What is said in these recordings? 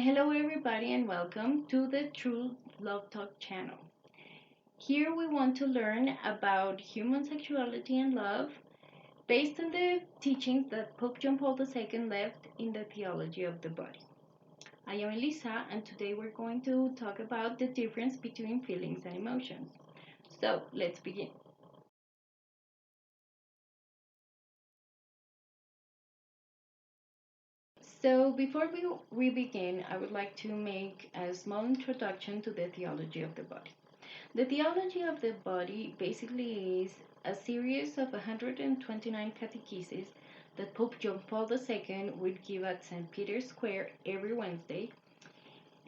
Hello, everybody, and welcome to the True Love Talk channel. Here we want to learn about human sexuality and love based on the teachings that Pope John Paul II left in the Theology of the Body. I am Elisa, and today we're going to talk about the difference between feelings and emotions. So, let's begin. So, before we begin, I would like to make a small introduction to the theology of the body. The theology of the body basically is a series of 129 catecheses that Pope John Paul II would give at St. Peter's Square every Wednesday,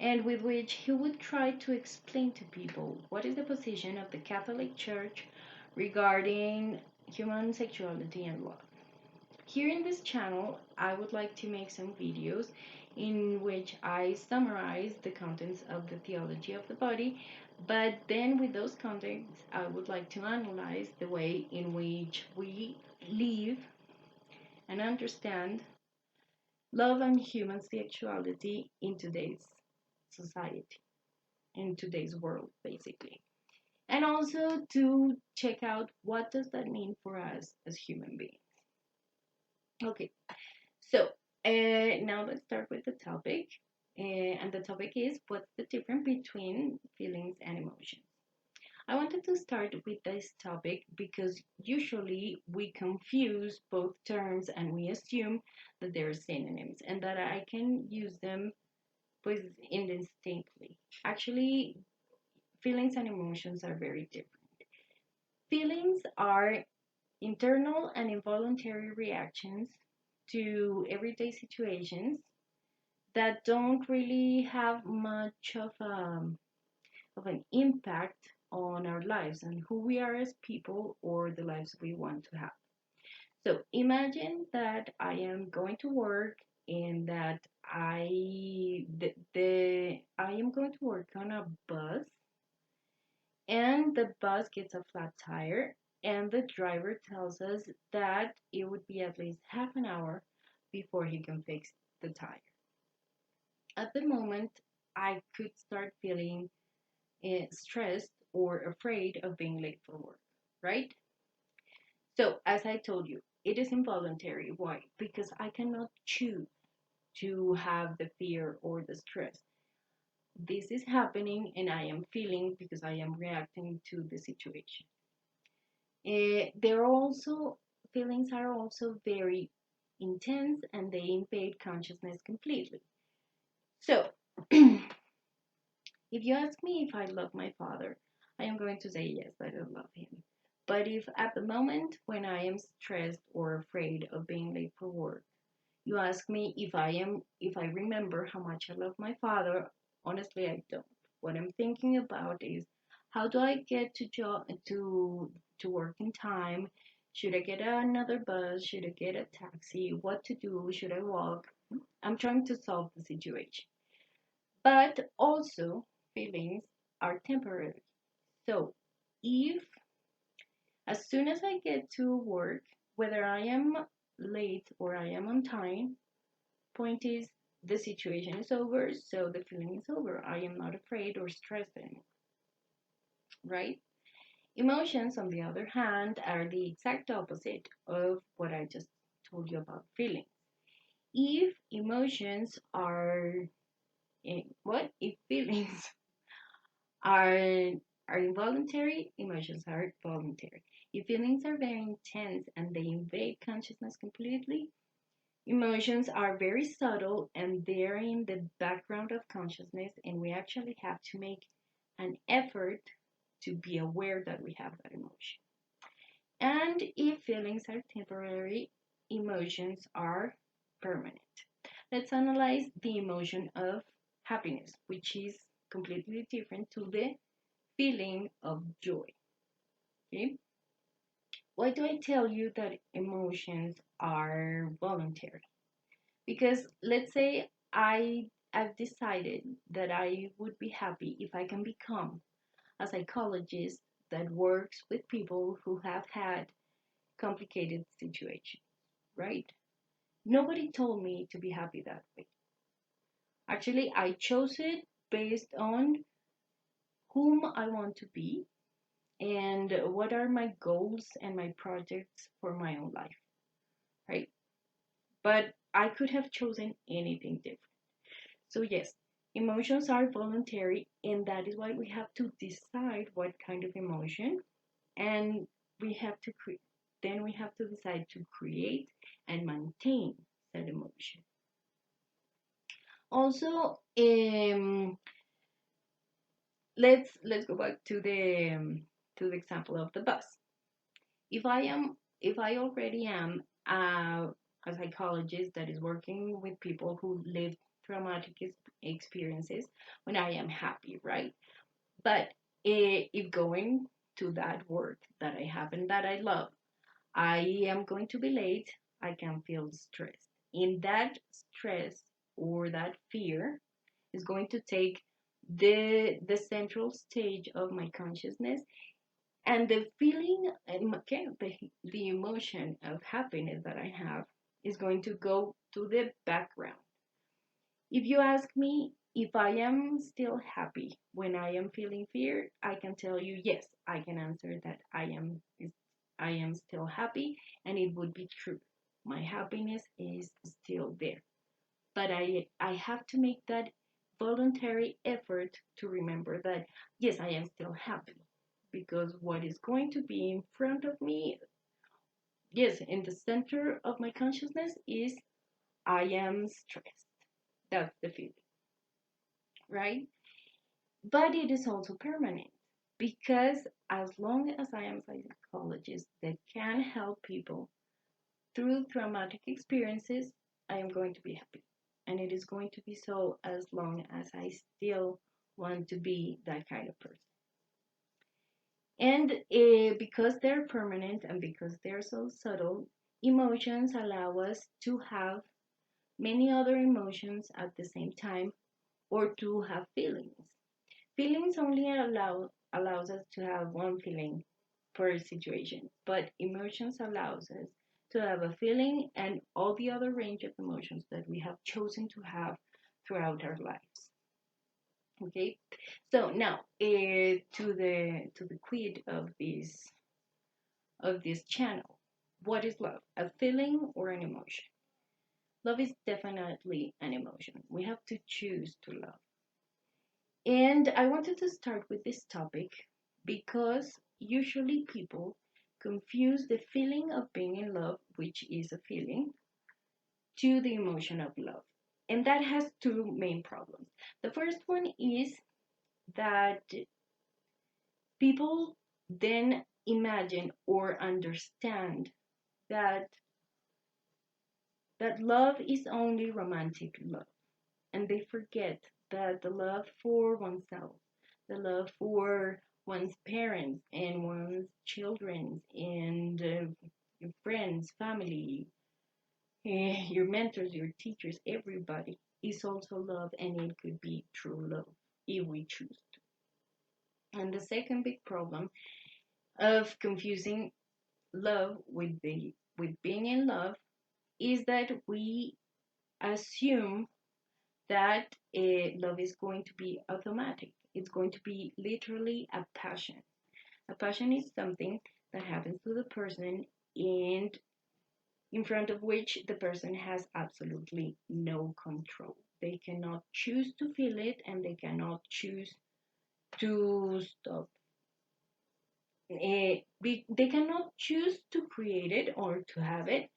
and with which he would try to explain to people what is the position of the Catholic Church regarding human sexuality and love. Here in this channel, I would like to make some videos in which I summarize the contents of the theology of the body, but then with those contents, I would like to analyze the way in which we live and understand love and human sexuality in today's society, in today's world, basically. And also to check out what does that mean for us as human beings. Okay, so now let's start with the topic. And the topic is what's the difference between feelings and emotions? I wanted to start with this topic because usually we confuse both terms and we assume that they're synonyms and that I can use them pues indistinctly. Actually, feelings and emotions are very different. Feelings are internal and involuntary reactions to everyday situations that don't really have much of an impact on our lives and who we are as people or the lives we want to have. So imagine that I am going to work and that I am going to work on a bus and the bus gets a flat tire and the driver tells us that it would be at least half an hour before he can fix the tire. At the moment, I could start feeling stressed or afraid of being late for work, right? So, as I told you, it is involuntary. Why? Because I cannot choose to have the fear or the stress. This is happening and I am feeling because I am reacting to the situation. There are also feelings are also very intense and they invade consciousness completely. So, if you ask me if I love my father, I am going to say yes, I do love him. But if at the moment when I am stressed or afraid of being late for work, you ask me if I remember how much I love my father, honestly I don't. What I'm thinking about is how do I get to work in time? Should I get another bus? Should I get a taxi? What to do? Should I walk? I'm trying to solve the situation. But also, feelings are temporary. So, if as soon as I get to work, whether I am late or I am on time, point is the situation is over, so the feeling is over. I am not afraid or stressed anymore, right? Emotions, on the other hand, are the exact opposite of what I just told you about feelings. If emotions are what if feelings are are involuntary, emotions are voluntary. If feelings are very intense and they invade consciousness completely, emotions are very subtle and they're in the background of consciousness, and we actually have to make an effort to be aware that we have that emotion. And if feelings are temporary, emotions are permanent. Let's analyze the emotion of happiness, which is completely different to the feeling of joy. Okay? Why do I tell you that emotions are voluntary? Because let's say I've decided that I would be happy if I can become a psychologist that works with people who have had complicated situations, right? Nobody told me to be happy that way. Actually, I chose it based on whom I want to be and what are my goals and my projects for my own life, right? But I could have chosen anything different. So, yes, emotions are voluntary, and that is why we have to decide what kind of emotion, and we have to create. Then we have to decide to create and maintain that emotion. Also, let's go back to the example of the bus. If I already am a psychologist that is working with people who live traumatic experiences, when I am happy, right? But if going to that work that I have and that I love, I am going to be late, I can feel stressed. In that stress or that fear is going to take the central stage of my consciousness, and the feeling, okay, the emotion of happiness that I have is going to go to the background. If you ask me if I am still happy when I am feeling fear, I can tell you yes, I can answer that I am still happy, and it would be true. My happiness is still there. But I have to make that voluntary effort to remember that yes, I am still happy, because what is going to be in front of me, yes, in the center of my consciousness, is I am stressed. That's the feeling, right? But it is also permanent, because as long as I am a psychologist that can help people through traumatic experiences, I am going to be happy. And it is going to be so as long as I still want to be that kind of person. And because they're permanent and because they're so subtle, emotions allow us to have many other emotions at the same time, or to have feelings. Feelings only allows us to have one feeling per situation, but emotions allows us to have a feeling and all the other range of emotions that we have chosen to have throughout our lives. Okay, so now to the quid of this channel. What is love? A feeling or an emotion? Love is definitely an emotion. We have to choose to love. And I wanted to start with this topic because usually people confuse the feeling of being in love, which is a feeling, to the emotion of love. And that has two main problems. The first one is that people then imagine or understand that love is only romantic love, and they forget that the love for oneself, the love for one's parents and one's children and your friends, family, your mentors, your teachers, everybody is also love, and it could be true love if we choose to. And the second big problem of confusing love with being in love is that we assume that love is going to be automatic. It's going to be literally a passion. A passion is something that happens to the person and in front of which the person has absolutely no control. They cannot choose to feel it, and they cannot choose to stop. They cannot choose to create it or to have it,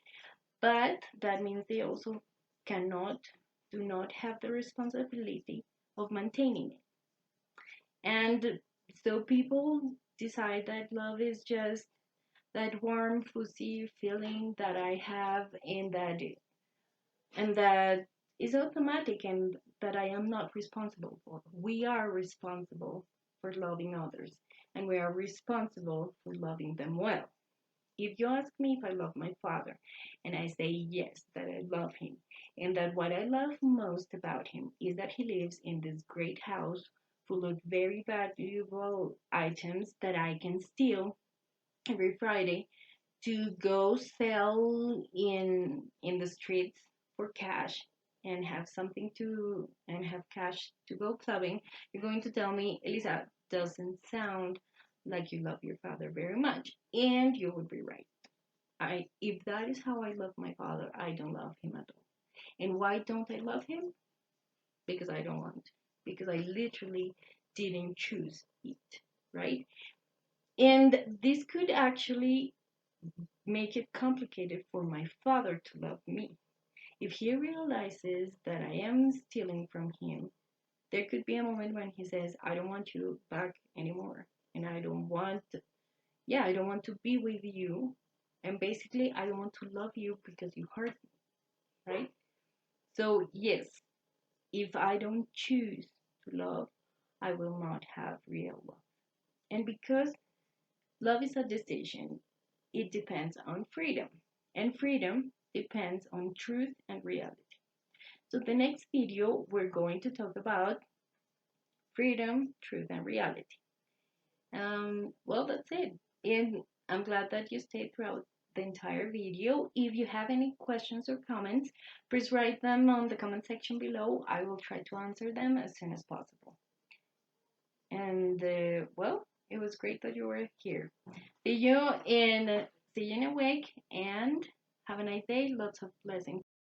but that means they also do not have the responsibility of maintaining it. And so people decide that love is just that warm, fuzzy feeling that I have, and that is automatic, and that I am not responsible for. We are responsible for loving others, and we are responsible for loving them well. If you ask me if I love my father, and I say yes, that I love him, and that what I love most about him is that he lives in this great house full of very valuable items that I can steal every Friday to go sell in the streets for cash, and have something to and have cash to go clubbing, you're going to tell me, Elisa, doesn't sound like you love your father very much. And you would be right. If that is how I love my father, I don't love him at all. And why don't I love him? Because I don't want. Because I literally didn't choose it, right? And this could actually make it complicated for my father to love me. If he realizes that I am stealing from him, there could be a moment when he says, I don't want you back anymore. And I don't want to be with you. And basically, I don't want to love you because you hurt me, right? So, yes, if I don't choose to love, I will not have real love. And because love is a decision, it depends on freedom. And freedom depends on truth and reality. So, the next video, we're going to talk about freedom, truth, and reality. Well, that's it. And I'm glad that you stayed throughout the entire video. If you have any questions or comments, please write them on the comment section below. I will try to answer them as soon as possible. And well, it was great that you were here. See you in a week and have a nice day. Lots of blessings.